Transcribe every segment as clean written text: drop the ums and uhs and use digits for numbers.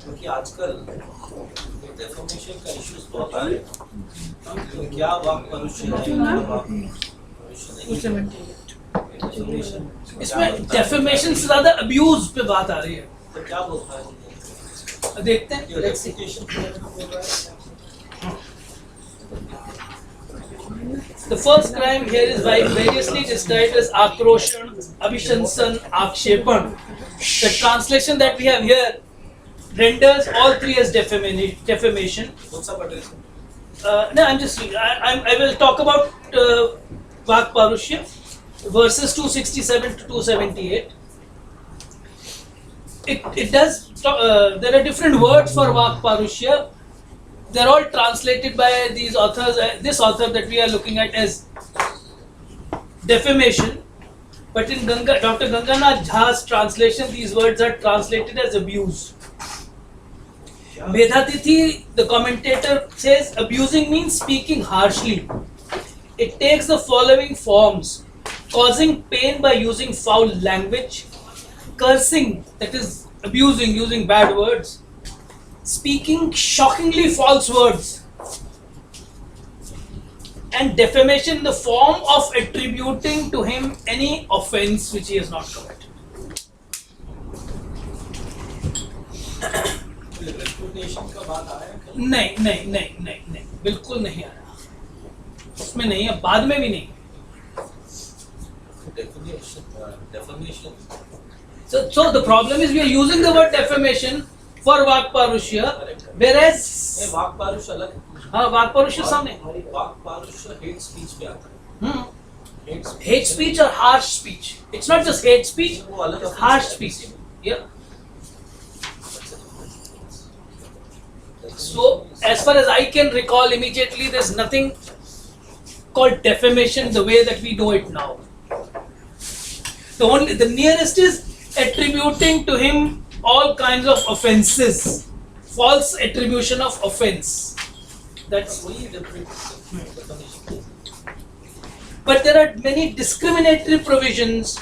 क्योंकि आजकल डेफर्मेशन का इश्यूज बहुत आ रहे हैं, तो क्या वाक मनुष्य इसमें डेफर्मेशन से ज्यादा अब्यूज पे बात आ रही है। तो क्या बोलता है, देखते हैं। The first crime here is variously described as akroshan, abhishansan, akshepan. The translation that we have here renders all three as defamation. No, I will talk about Vak Parushya, verses 267 to 278. It does. There are different words for Vak Parushya. They're all translated by these authors. This author that we are looking at as defamation, but in Dr. Ganganath Jha's translation, these words are translated as abuse. Medhatithi, the commentator, says abusing means speaking harshly. It takes the following forms: causing pain by using foul language, cursing, that is abusing, using bad words, speaking shockingly false words, and defamation in the form of attributing to him any offense which he has not committed. नहीं, बिल्कुल नहीं आया, उसमें नहीं है, बाद में भी नहीं। Defamation. So the problem is we are using the word defamation for Vak Parushya, whereas वाक पारुष्य अलग है। हाँ, Vak Parushya सामने वाक पारुष्य हेट स्पीच पे आता है। hate speech or harsh speech. It's not just hate speech, it's harsh speech. Yeah. So as far as I can recall immediately, there's nothing called defamation the way that we know it now. The nearest is attributing to him all kinds of offenses, false attribution of offense. That's but there are many discriminatory provisions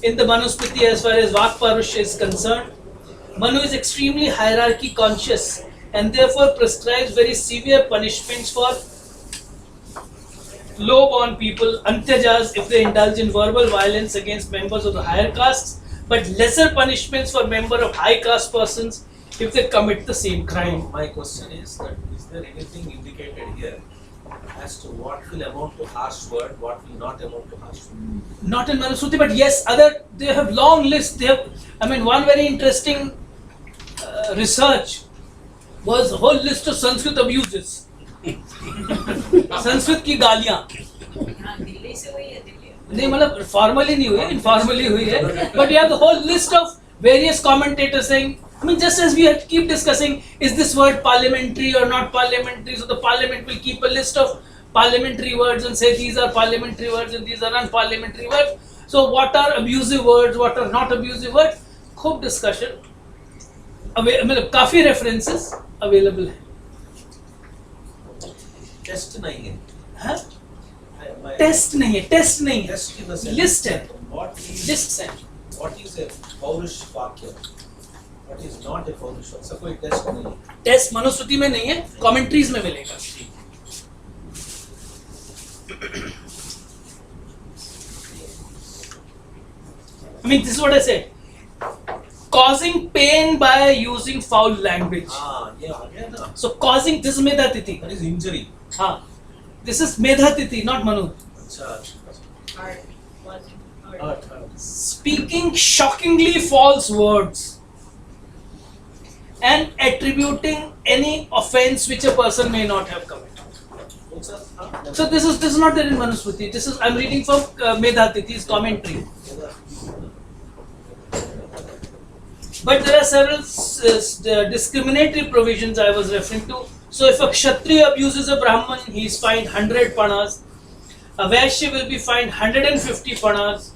in the Manusmriti as far as Vak Parushya is concerned. Manu is extremely hierarchy conscious and therefore prescribes very severe punishments for low-born people, antyajas, if they indulge in verbal violence against members of the higher castes, but lesser punishments for members of high caste persons if they commit the same crime. My question is that is there anything indicated here as to what will amount to harsh word, what will not amount to harsh word? Not in Manusmriti, but yes, they have long lists. They have, one very interesting research was a whole list of Sanskrit abuses. Sanskrit की गालियां दिल्ली से हुई है, दिल्ली नहीं, मतलब formally नहीं हुई है, इनफॉर्मली हुई है, but you have the whole list of various commentators saying, just as we keep discussing, is this word parliamentary or not parliamentary? So the parliament will keep a list of parliamentary words and say these are parliamentary words and these are unparliamentary words. So what are abusive words, what are not abusive words? खूब discussion, मतलब काफी references available है। Test नहीं है। हाँ? Test नहीं है, test नहीं है, test in the sense list है, what is लिस्ट है। what is a पौरुष वाक्य, what is not a पौरुष वाक्य, कोई टेस्ट नहीं है। टेस्ट मनुस्मृति में नहीं है, कमेंट्रीज में मिलेगा। This is what I said. Causing pain by using foul language. ये आ गया ना। So causing, this is Medhatithi. That is injury. हाँ, this is Medhatithi, not Manu. अच्छा। hurt. Speaking shockingly false words and attributing any offense which a person may not have committed. So this is not there in Manusmriti. This is, I'm reading from Medhatithi's commentary. But there are several discriminatory provisions I was referring to. So if a Kshatriya abuses a Brahman, he is fined 100 panas. A Vaishya will be fined 150 panas.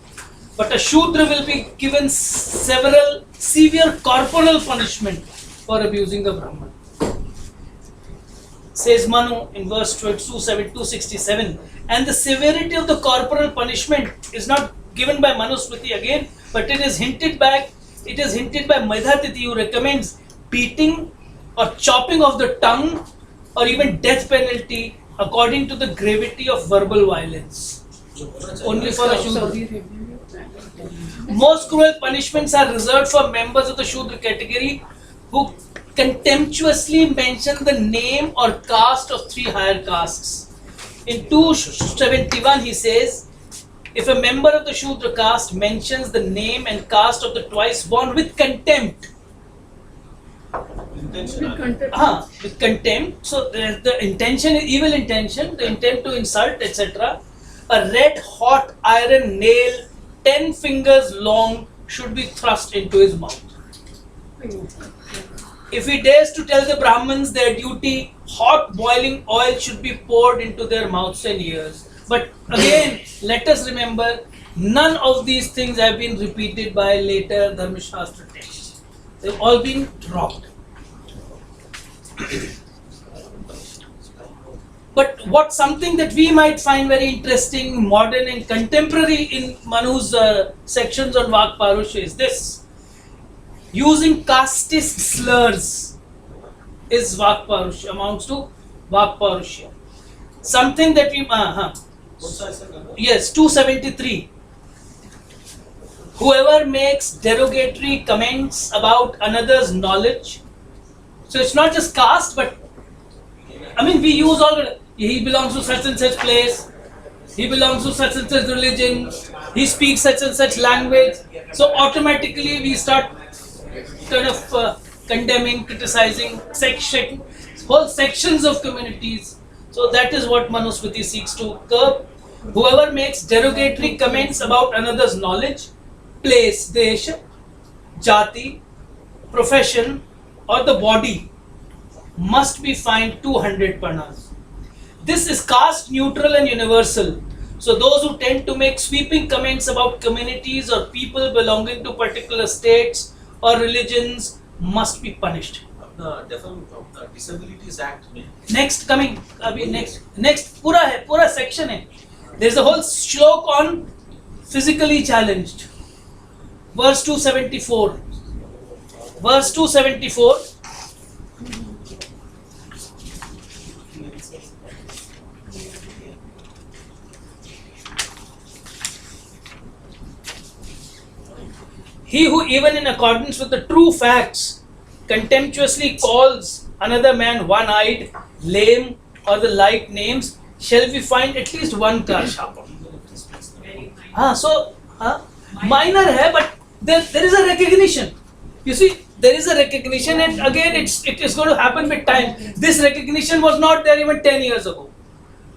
But a Shudra will be given several severe corporal punishment for abusing the Brahman. Says Manu in verse 267. And the severity of the corporal punishment is not given by Manusmriti again, but it is hinted by Medhatiti, who recommends beating or chopping of the tongue or even death penalty according to the gravity of verbal violence. Only for a Shudra. Most cruel punishments are reserved for members of the Shudra category who contemptuously mention the name or caste of three higher castes. In 271 he says, if a member of the Shudra caste mentions the name and caste of the twice born with contempt, with contempt, so the intention is evil intention, the intent to insult, etc. A red hot iron nail 10 fingers long should be thrust into his mouth. If he dares to tell the Brahmins their duty, hot boiling oil should be poured into their mouths and ears. But again, let us remember, none of these things have been repeated by later Dharmashastra texts. They've all been dropped. But what something that we might find very interesting, modern and contemporary in Manu's sections on Vak Parushya is this. Using casteist slurs is Vak Parushya, amounts to Vak Parushya. Something that we... Yes, 273. Whoever makes derogatory comments about another's knowledge. So it's not just caste, but I mean we use all... He belongs to such and such place. He belongs to such and such religion. He speaks such and such language. So automatically we start kind of condemning, criticizing whole sections of communities. So that is what Manusmriti seeks to curb. Whoever makes derogatory comments about another's knowledge, place, desha, jati, profession or the body must be fined 200 panas. This is caste neutral and universal. So those who tend to make sweeping comments about communities or people belonging to particular states or religions must be punished. The Disabilities Act में Next coming, अभी next पूरा section है. There is a whole shlok on physically challenged. Verse 274. Verse 274. He who even in accordance with the true facts contemptuously calls another man one-eyed, lame or the like names shall be fined at least one karshapa. Minor hai, but there is a recognition. You see, there is a recognition and again it is going to happen with time. This recognition was not there even 10 years ago.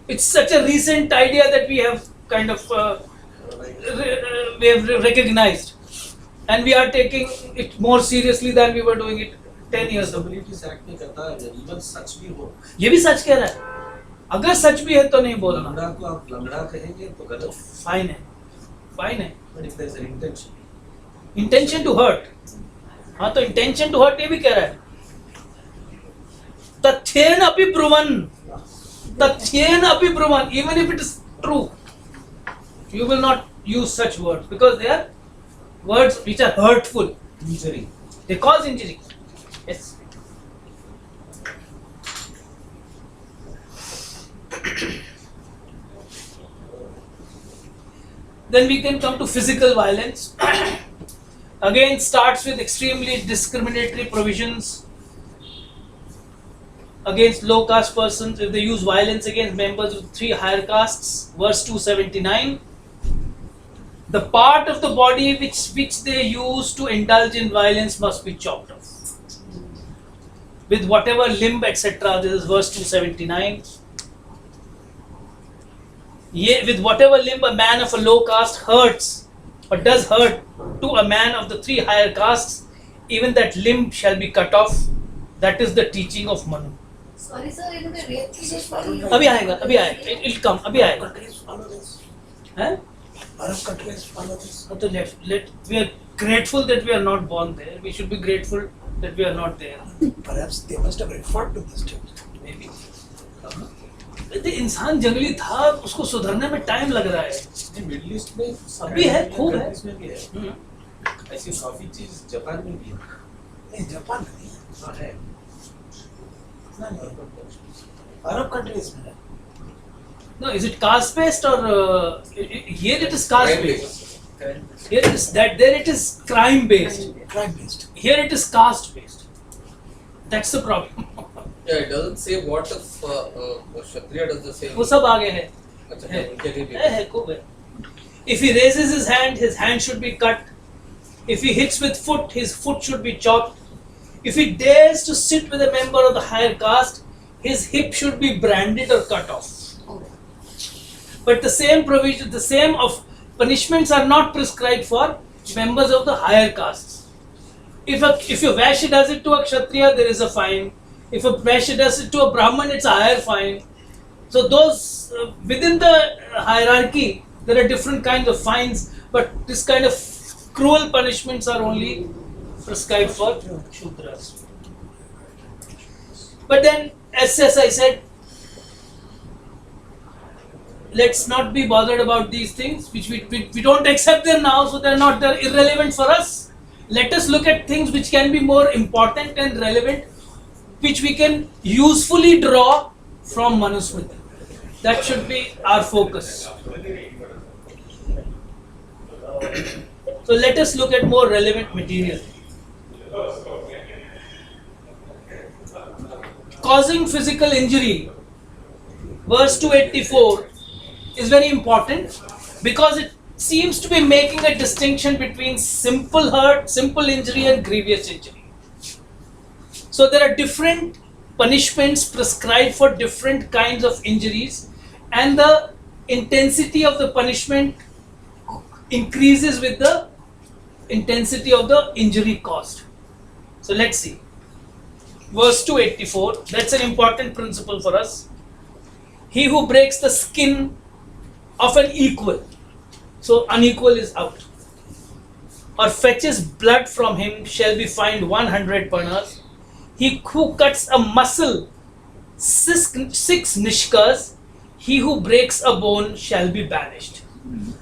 It's such a recent idea that we have kind of recognized. And we are taking it more seriously than we were doing it 10 years ago. Disabilities Act में कहता है even सच भी हो. ये भी सच कह रहा है. अगर सच भी है तो नहीं बोलना. लंगड़ा को आप लंगड़ा कहेंगे तो गलत. Fine है. Fine है. But if there is an intention. Intention to hurt. हाँ तो intention to hurt ये भी कह रहा है. तथ्येन अपि ब्रुवन्. तथ्येन अपि ब्रुवन्. Even if it is true, you will not use such words because they are words which are hurtful. Injury. They cause injury. Yes. Then we can come to physical violence. Again, starts with extremely discriminatory provisions against low caste persons if they use violence against members of three higher castes. Verse 279. The part of the body which they use to indulge in violence must be chopped off. With whatever limb, etc. This is verse 279. With whatever limb a man of a low caste hurts or does hurt to a man of the three higher castes, even that limb shall be cut off. That is the teaching of Manu. Sorry sir, in the rape case अभी आएगा. It will come. अभी आएगा. हैं? Arab countries follow this. We are grateful that we are not born there. We should be grateful that we are not there. Perhaps they must have referred to this too. Maybe. यदि इंसान जंगली था, उसको सुधरने में time लग रहा है. मिडिल ईस्ट में अभी है, खूब है. इसमें भी है. ऐसी काफी चीज जापान में भी है. नहीं, जापान नहीं है. है Arab countries में है. No, is it caste based or here it is caste based. Here it is that there it is crime based. Crime based. Here it is caste based. That's the problem. Yeah, it doesn't say what if Kshatriya does the same. वो सब आगे है. अच्छा, है. उनके लिए भी. है, खूब है. If he raises his hand should be cut. If he hits with foot, his foot should be chopped. If he dares to sit with a member of the higher caste, his hip should be branded or cut off. But the same provision, the same of punishments are not prescribed for members of the higher castes. If a Vaishya does it to a Kshatriya, there is a fine. If a Vaishya does it to a Brahman, it's a higher fine. So those within the hierarchy, there are different kinds of fines, but this kind of cruel punishments are only prescribed for Shudras. But then, as I said, let's not be bothered about these things, which we don't accept them now, so they're irrelevant for us. Let us look at things which can be more important and relevant, which we can usefully draw from Manusmriti. That should be our focus. So let us look at more relevant material. Causing physical injury, verse 284, is very important because it seems to be making a distinction between simple hurt, simple injury and grievous injury. So there are different punishments prescribed for different kinds of injuries, and the intensity of the punishment increases with the intensity of the injury caused. So let's see. Verse 284, that's an important principle for us. He who breaks the skin of an equal, so unequal is out, or fetches blood from him shall be fined 100 panas. He who cuts a muscle, six nishkas, he who breaks a bone shall be banished.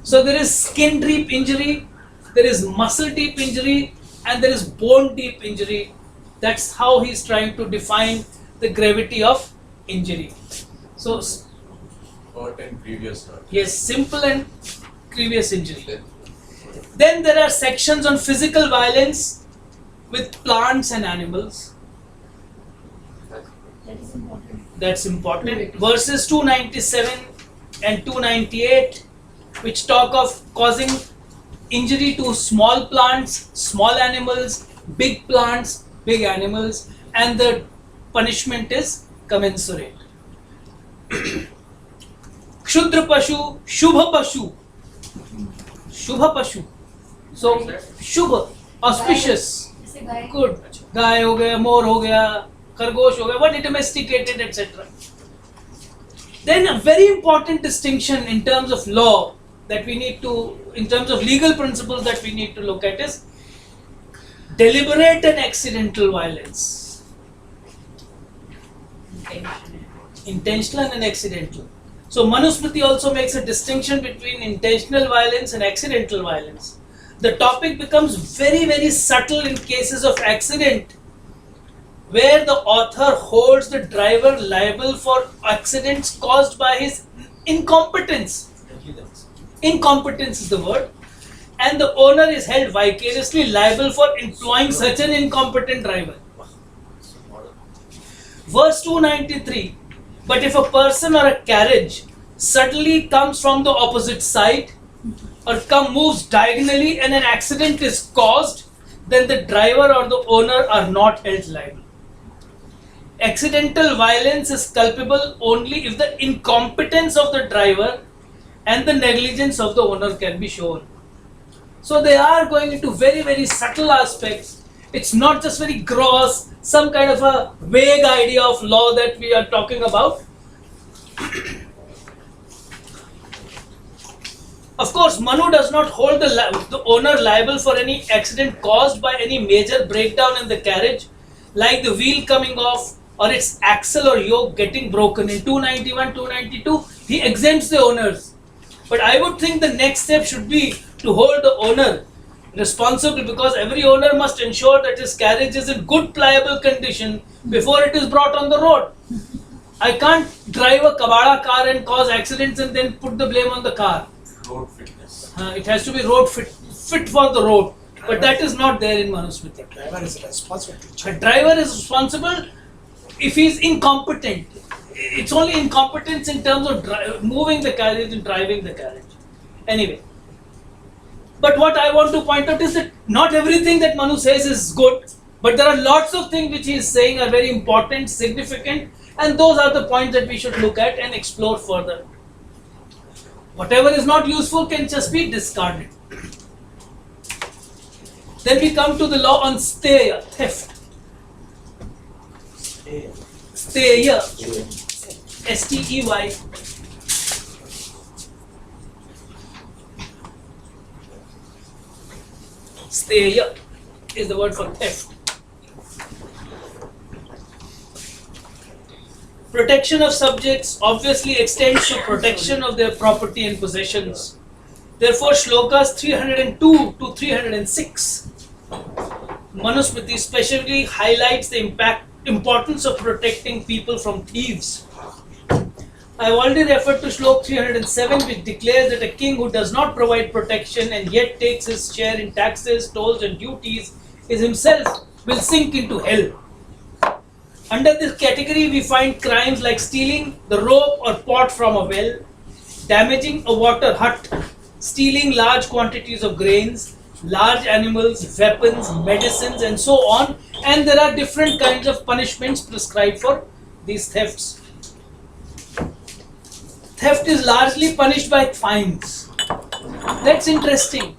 So there is skin deep injury, there is muscle deep injury, and there is bone deep injury. That's how he is trying to define the gravity of injury. So Hurt and previous hurt. yes, simple and grievous injury. Then there are sections on physical violence with plants and animals. That is important. That's important. Verses 297 and 298, which talk of causing injury to small plants, small animals, big plants, big animals, and the punishment is commensurate. Kshudra Pashu, Shubha Pashu. Shubha Pashu. So, Shubha, auspicious, जैसे गाय good. गाय हो गया, मोर हो गया, खरगोश हो गया, what domesticated, etc. Then a very important distinction in terms of law that we need to, in terms of legal principles that we need to look at is deliberate and accidental violence. Intentional and accidental. So Manusmriti also makes a distinction between intentional violence and accidental violence. The topic becomes very, very subtle in cases of accident, where the author holds the driver liable for accidents caused by his incompetence. Incompetence is the word. And the owner is held vicariously liable for employing such an incompetent driver. Verse 293. But if a person or a carriage suddenly comes from the opposite side or moves diagonally and an accident is caused, then the driver or the owner are not held liable. Accidental violence is culpable only if the incompetence of the driver and the negligence of the owner can be shown. So they are going into very, very subtle aspects. It's not just very gross, some kind of a vague idea of law that we are talking about. Of course, Manu does not hold the owner liable for any accident caused by any major breakdown in the carriage, like the wheel coming off or its axle or yoke getting broken. In 291, 292, he exempts the owners. But I would think the next step should be to hold the owner Responsible because every owner must ensure that his carriage is in good pliable condition before it is brought on the road. I can't drive a kabada car and cause accidents and then put the blame on the car. Road fitness. It has to be road fit for the road. But that is not there in Manusmriti. The driver is responsible to check. A driver is responsible if he is incompetent. It's only incompetence in terms of moving the carriage and driving the carriage. Anyway. But what I want to point out is that not everything that Manu says is good, but there are lots of things which he is saying are very important, significant, and those are the points that we should look at and explore further. Whatever is not useful can just be discarded. Then we come to the law on steya, theft. Steya, S-T-E-Y. Steya is the word for theft. Protection of subjects obviously extends to protection of their property and possessions. Therefore, shlokas 302 to 306, Manusmriti specially highlights the importance of protecting people from thieves. I have already referred to Shlok 307, which declares that a king who does not provide protection and yet takes his share in taxes, tolls and duties is himself will sink into hell. Under this category, we find crimes like stealing the rope or pot from a well, damaging a water hut, stealing large quantities of grains, large animals, weapons, medicines and so on, and there are different kinds of punishments prescribed for these thefts. Theft is largely punished by fines. That's interesting.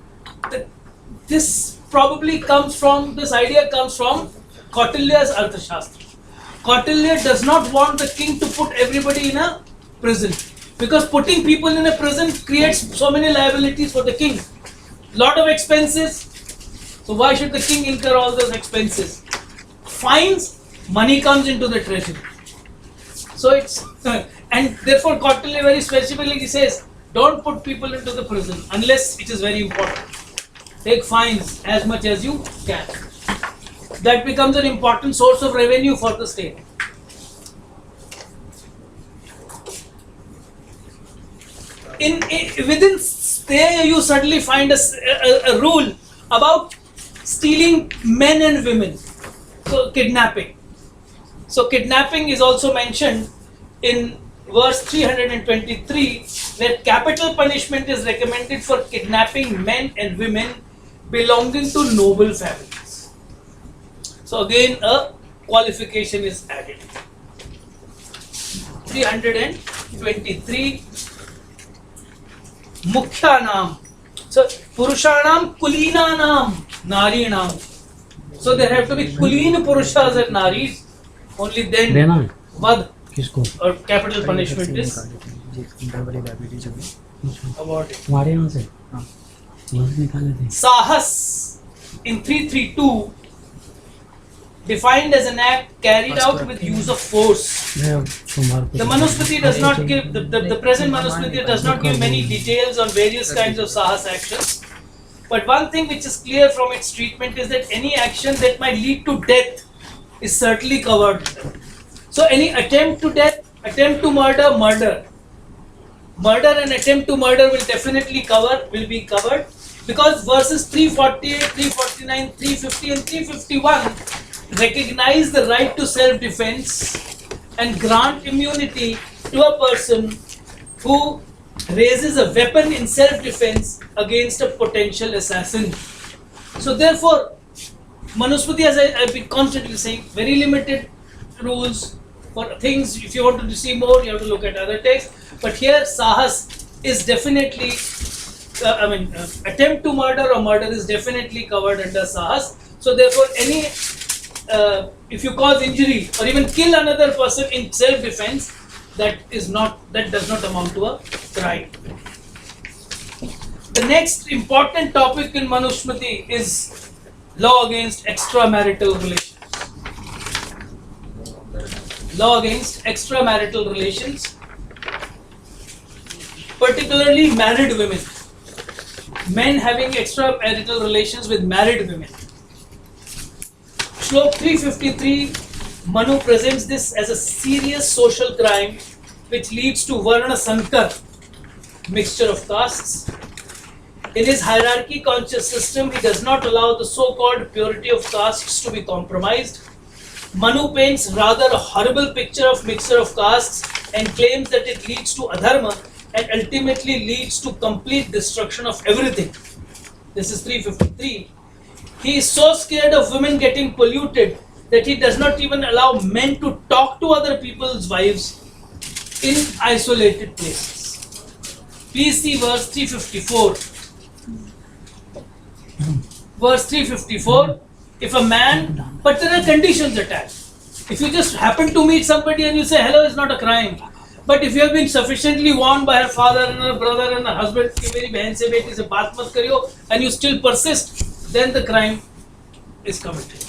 This idea comes from Kautilya's Arthashastra. Kautilya does not want the king to put everybody in a prison, because putting people in a prison creates so many liabilities for the king. Lot of expenses. So why should the king incur all those expenses? Fines, money comes into the treasury. So it's and therefore Kautilya very specifically says, don't put people into the prison unless it is very important. Take fines as much as you can. That becomes an important source of revenue for the state. Within there you suddenly find a rule about stealing men and women. So kidnapping. So kidnapping is also mentioned in verse 323, where capital punishment is recommended for kidnapping men and women belonging to noble families. So again a qualification is added. 323 Mukhyanam. So Purushanam, Kulinanam, Narinam. So there have to be Kulin Purushas and Naris. Only then Vad or capital punishment is awarded. Sahas in 332 defined as an act carried out with use of force. The Manusmriti does not give, the present Manusmriti does not give many details on various kinds of Sahas actions. But one thing which is clear from its treatment is that any action that might lead to death is certainly covered. So any attempt to death, attempt to murder, murder. Murder and attempt to murder will definitely be covered, because verses 348, 349, 350 and 351 recognize the right to self-defense and grant immunity to a person who raises a weapon in self-defense against a potential assassin. So therefore, Manusmriti, as I've been constantly saying, very limited rules for things. If you want to see more, you have to look at other texts. But here, Sahas is definitely, attempt to murder or murder is definitely covered under Sahas. So therefore, any if you cause injury or even kill another person in self-defense, that does not amount to a crime. The next important topic in Manusmriti is law against extramarital relations. Law against extramarital relations, particularly married women. men having extramarital relations with married women. Shlok 353, Manu presents this as a serious social crime which leads to Varna Sankar, mixture of castes. In his hierarchy conscious system, he does not allow the so-called purity of castes to be compromised. Manu paints rather a horrible picture of mixture of castes and claims that it leads to adharma and ultimately leads to complete destruction of everything. This is 353. He is so scared of women getting polluted that he does not even allow men to talk to other people's wives in isolated places. Please see verse 354. Verse 354, if a man, but there are conditions attached. If you just happen to meet somebody and you say hello, it's not a crime. But if you have been sufficiently warned by her father and her brother and her husband कि मेरी बहन से बेटी से बात मत करियो, and you still persist, then the crime is committed.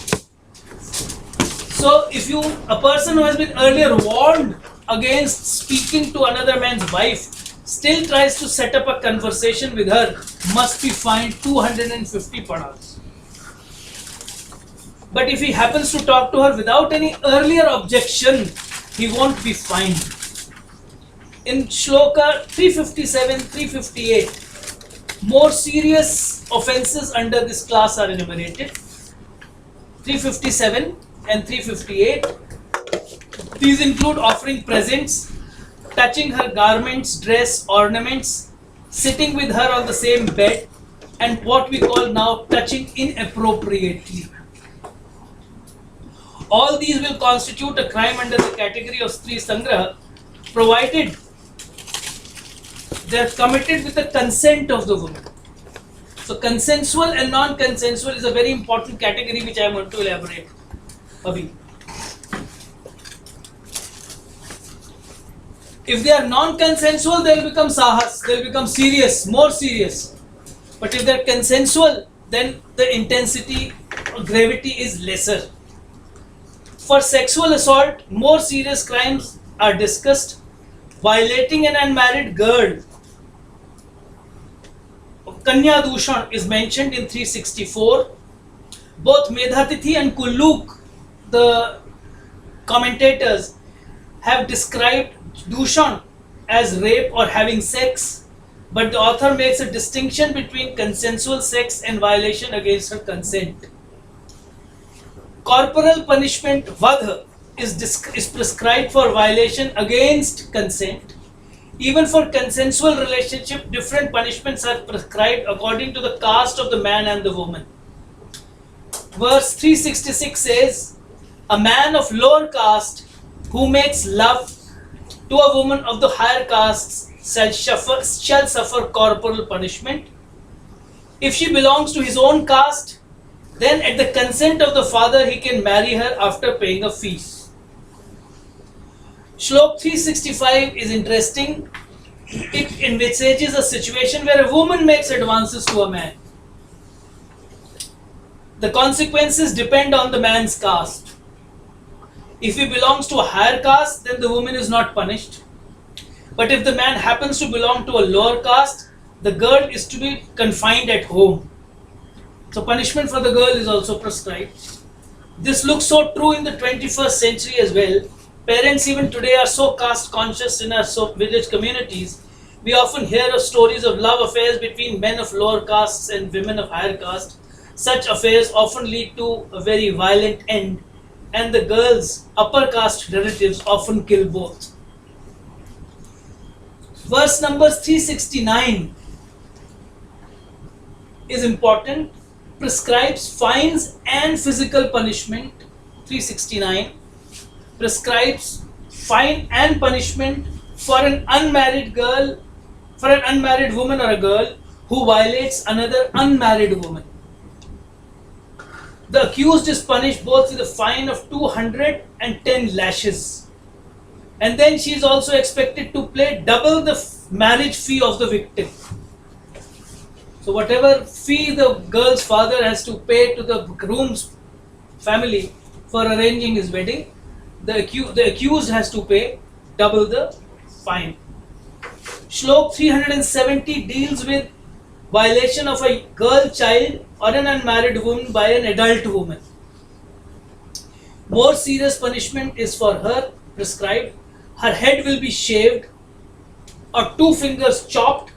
So if a person who has been earlier warned against speaking to another man's wife still tries to set up a conversation with her, must be fined 250 padals. But if he happens to talk to her without any earlier objection, he won't be fined. In Shloka 357, 358, more serious offences under this class are enumerated. 357 and 358. These include offering presents, touching her garments, dress, ornaments, sitting with her on the same bed, and what we call now touching inappropriately. All these will constitute a crime under the category of Stree Sangraha, provided they are committed with the consent of the woman. So consensual and non-consensual is a very important category which I want to elaborate. Abhi. If they are non-consensual, they will become sahas, they will become serious, more serious. But if they are consensual, then the intensity or gravity is lesser. For sexual assault, more serious crimes are discussed. Violating an unmarried girl, Kanya Dushan, is mentioned in 364. Both Medhatithi and Kulluk, the commentators, have described Dushan as rape or having sex, but the author makes a distinction between consensual sex and violation against her consent. Corporal punishment, Vadha, is prescribed for violation against consent. Even for consensual relationship, different punishments are prescribed according to the caste of the man and the woman. Verse 366 says, a man of lower caste who makes love to a woman of the higher castes shall suffer corporal punishment. If she belongs to his own caste, then at the consent of the father he can marry her after paying a fee. Shlok 365 is interesting. It envisages a situation where a woman makes advances to a man. The consequences depend on the man's caste. If he belongs to a higher caste, then the woman is not punished. But if the man happens to belong to a lower caste, the girl is to be confined at home. So punishment for the girl is also prescribed. This looks so true in the 21st century as well. Parents even today are so caste conscious in our village communities. We often hear of stories of love affairs between men of lower castes and women of higher caste. Such affairs often lead to a very violent end, and the girl's upper caste relatives often kill both. Verse number 369 is important. Prescribes fines and physical punishment. 369 prescribes fine and punishment for an unmarried girl, for an unmarried woman or a girl who violates another unmarried woman. The accused is punished both with a fine of 210 lashes, and then she is also expected to pay double the marriage fee of the victim. So whatever fee the girl's father has to pay to the groom's family for arranging his wedding, the accused has to pay double the fine. Shlok 370 deals with violation of a girl child or an unmarried woman by an adult woman. More serious punishment is for her prescribed. Her head will be shaved or 2 fingers chopped,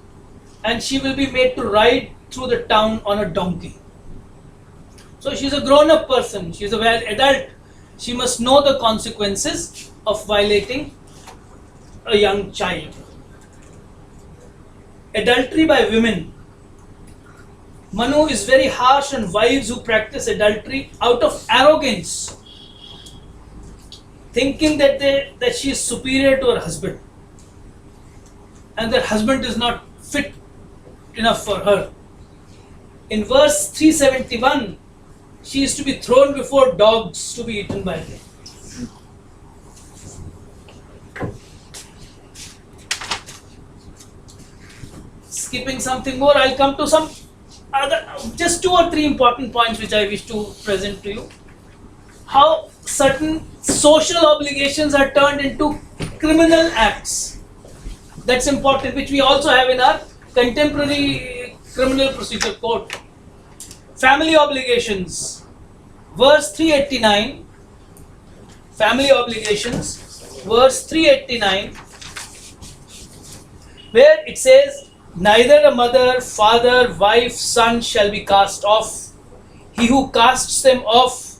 and she will be made to ride through the town on a donkey. So she's a grown-up person, she's an adult. She must know the consequences of violating a young child. Adultery by women. Manu is very harsh on wives who practice adultery out of arrogance, thinking that she is superior to her husband and that husband is not fit enough for her. In verse 371, she is to be thrown before dogs to be eaten by them. Skipping something more, I'll come to some other, just 2 or 3 important points which I wish to present to you. How certain social obligations are turned into criminal acts. That's important, which we also have in our contemporary criminal procedure code. Family obligations. Verse 389. Family obligations. Verse 389. Where it says, neither a mother, father, wife, son shall be cast off. He who casts them off,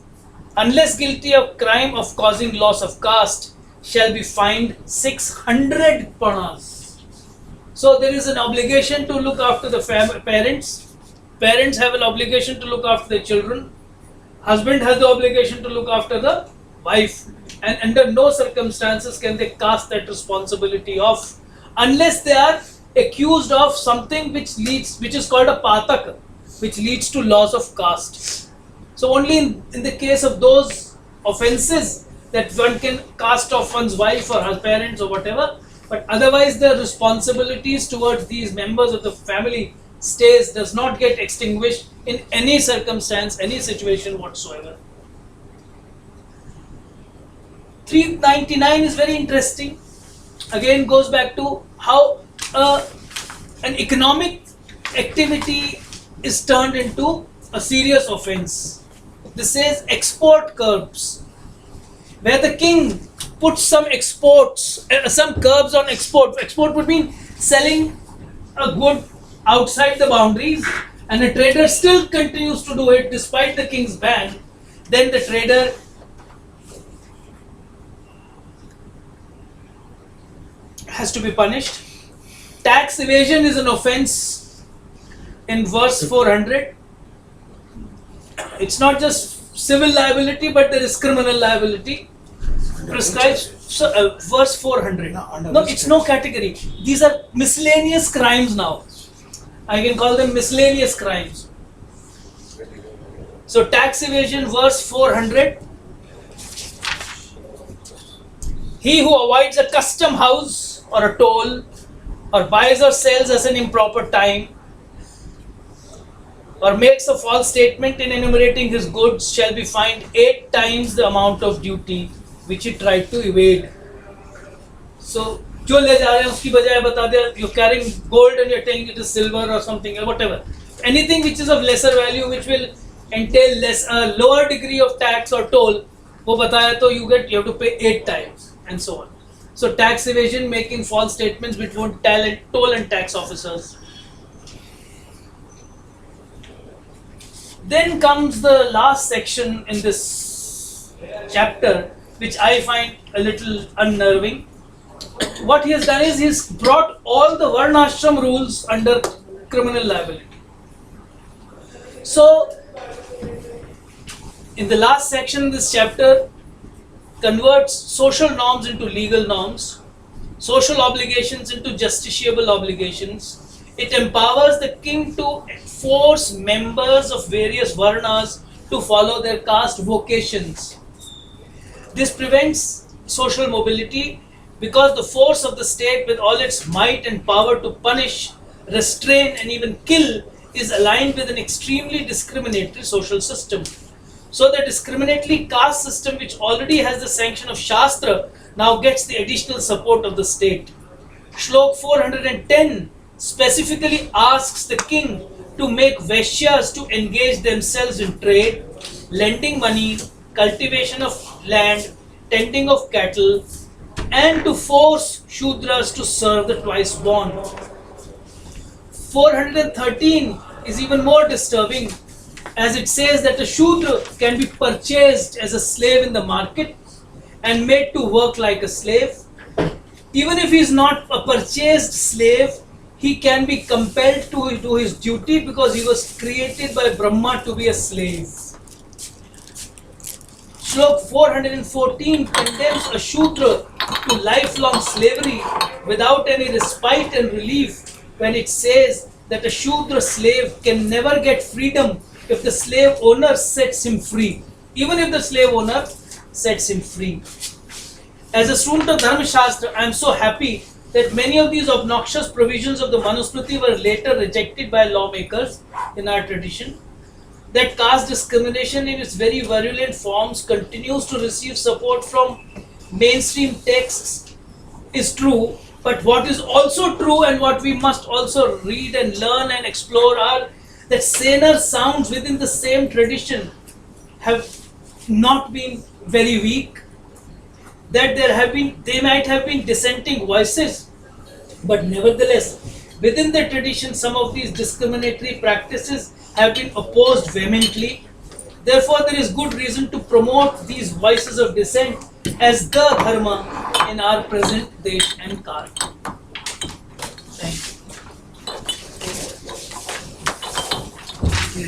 unless guilty of crime of causing loss of caste, shall be fined 600 panas. So there is an obligation to look after the parents. Parents have an obligation to look after their children. Husband has the obligation to look after the wife. And under no circumstances can they cast that responsibility off unless they are accused of something which is called a pataka, which leads to loss of caste. So only in the case of those offences that one can cast off one's wife or her parents or whatever, but otherwise the responsibilities towards these members of the family does not get extinguished in any circumstance, any situation whatsoever. 399 is very interesting. Again goes back to how an economic activity is turned into a serious offence. This says export curbs, where the king puts some exports, some curbs on export. Export would mean selling a good outside the boundaries, and a trader still continues to do it despite the king's ban. Then the trader has to be punished. Tax evasion is an offence in verse 400. It's not just civil liability, but there is criminal liability prescribed. Verse 400. No, it's no category. These are miscellaneous crimes now. I can call them miscellaneous crimes. So tax evasion, verse 400. He who avoids a custom house or a toll, or buys or sells at an improper time, or makes a false statement in enumerating his goods, shall be fined 8 times the amount of duty which he tried to evade. So, जो ले जा रहे हैं उसकी बजाय बता दे, you're carrying gold and you're saying it is silver or something or whatever. Anything which is of lesser value, which will entail a lower degree of tax or toll, वो बताया तो you have to pay 8 times and so on. So tax evasion, making false statements which won't toll and tax officers. Then comes the last section in this chapter, which I find a little unnerving. What he has done is he's brought all the varnashram rules under criminal liability. So, in the last section, this chapter converts social norms into legal norms, social obligations into justiciable obligations. It empowers the king to force members of various varnas to follow their caste vocations. This prevents social mobility because the force of the state with all its might and power to punish, restrain and even kill is aligned with an extremely discriminatory social system. So the discriminatory caste system, which already has the sanction of Shastra, now gets the additional support of the state. Shlok 410 specifically asks the king to make Vaishyas to engage themselves in trade, lending money, cultivation of land, tending of cattle, and to force Shudras to serve the twice born. 413 is even more disturbing, as it says that a Shudra can be purchased as a slave in the market and made to work like a slave. Even if he is not a purchased slave, he can be compelled to do his duty because he was created by Brahma to be a slave. Shlok 414 condemns a Shudra to lifelong slavery without any respite and relief when it says that a Shudra slave can never get freedom if the slave owner sets him free. Even if the slave owner sets him free. As a student of Dharma Shastra, I am so happy that many of these obnoxious provisions of the Manusmriti were later rejected by lawmakers in our tradition. That caste discrimination in its very virulent forms continues to receive support from mainstream texts is true, but what is also true and what we must also read and learn and explore are that saner sounds within the same tradition have not been very weak, that they might have been dissenting voices, but nevertheless within the tradition some of these discriminatory practices have been opposed vehemently. Therefore there is good reason to promote these voices of dissent as the dharma in our present desh and kal. Thank you.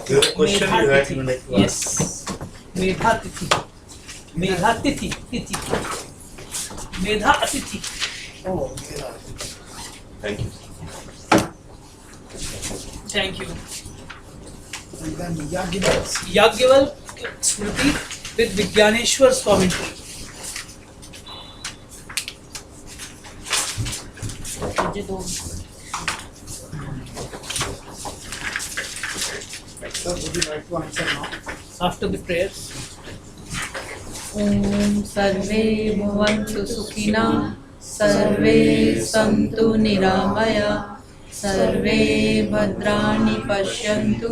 The question you had, you would like to ask? Yes. Medha Tithi. Medha Tithi. Tithi. Medha Atithi. Oh, yeah. Thank you. Thank you. And then Yagyaval's. Yagyaval Smriti with Vijnaneshwar's commentary. Sir, would you like to answer now? After the prayers. ॐ सर्वे भवन्तु सुखिनः सर्वे सन्तु निरामया सर्वे भद्राणि पश्यन्तु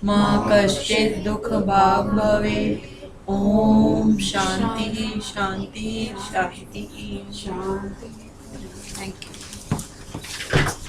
मा कश्चित् दुःखभाग् भवेत् ॐ शान्तिः शान्तिः शान्तिः शान्तिः। Thank you.